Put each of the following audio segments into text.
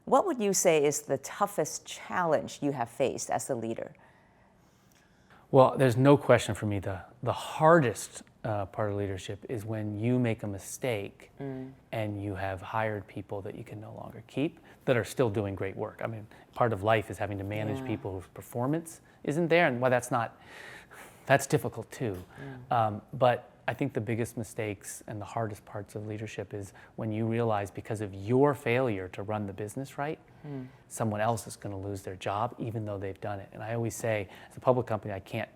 What would you say is the toughest challenge you have faced as a leader? Well, there's no question for me the hardest part of leadership is when you make a mistake and you have hired people that you can no longer keep that are still doing great work. I mean, part of life is having to manage people whose performance isn't there, and that's difficult too. But I think the biggest mistakes and the hardest parts of leadership is when you realize because of your failure to run the business right, someone else is going to lose their job even though they've done it. And I always say, as a public company, I can't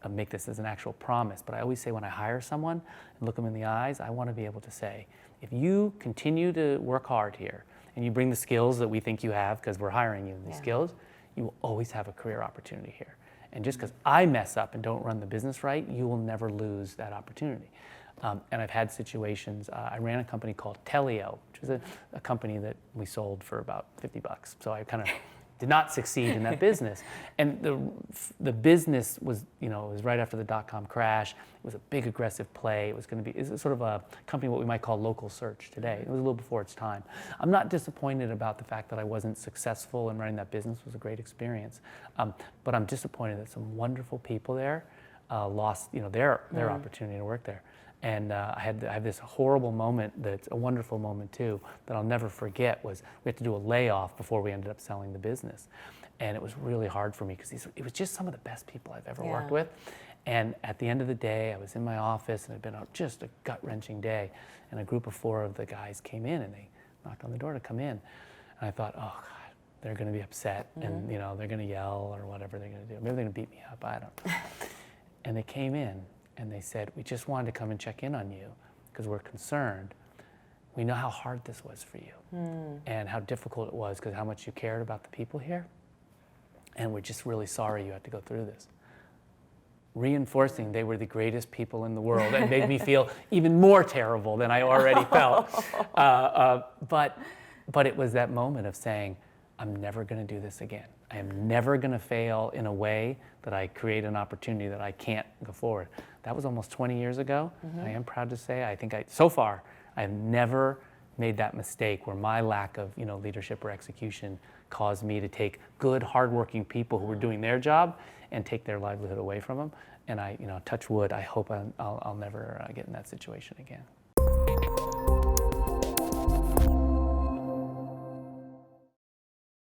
make this as an actual promise, but I always say when I hire someone and look them in the eyes, I want to be able to say, if you continue to work hard here and you bring the skills that we think you have because we're hiring you in these skills, you will always have a career opportunity here. And just because I mess up and don't run the business right, you will never lose that opportunity. And I've had situations, I ran a company called Telio, which was a company that we sold for about $50. So I kind of did not succeed in that business. And the business was, it was right after the dot-com crash. It was a big aggressive play. It was sort of a company what we might call local search today. It was a little before its time. I'm not disappointed about the fact that I wasn't successful in running that business. It was a great experience. But I'm disappointed that some wonderful people there lost, their opportunity to work there. And I had this horrible moment that's a wonderful moment too that I'll never forget was we had to do a layoff before we ended up selling the business. And it was really hard for me because it was just some of the best people I've ever worked with. And at the end of the day, I was in my office and it had been just a gut-wrenching day. And a group of 4 of the guys came in and they knocked on the door to come in. And I thought, oh God, they're going to be upset and they're going to yell or whatever they're going to do. Maybe they're going to beat me up, I don't know. And they came in. And they said, we just wanted to come and check in on you because we're concerned. We know how hard this was for you and how difficult it was because how much you cared about the people here. And we're just really sorry you had to go through this. Reinforcing they were the greatest people in the world and made me feel even more terrible than I already felt. But it was that moment of saying, I'm never going to do this again. I am never going to fail in a way that I create an opportunity that I can't go forward. That was almost 20 years ago. I am proud to say, I think so far, I have never made that mistake where my lack of leadership or execution caused me to take good, hardworking people who were doing their job and take their livelihood away from them. And I, touch wood, I hope I'll never get in that situation again.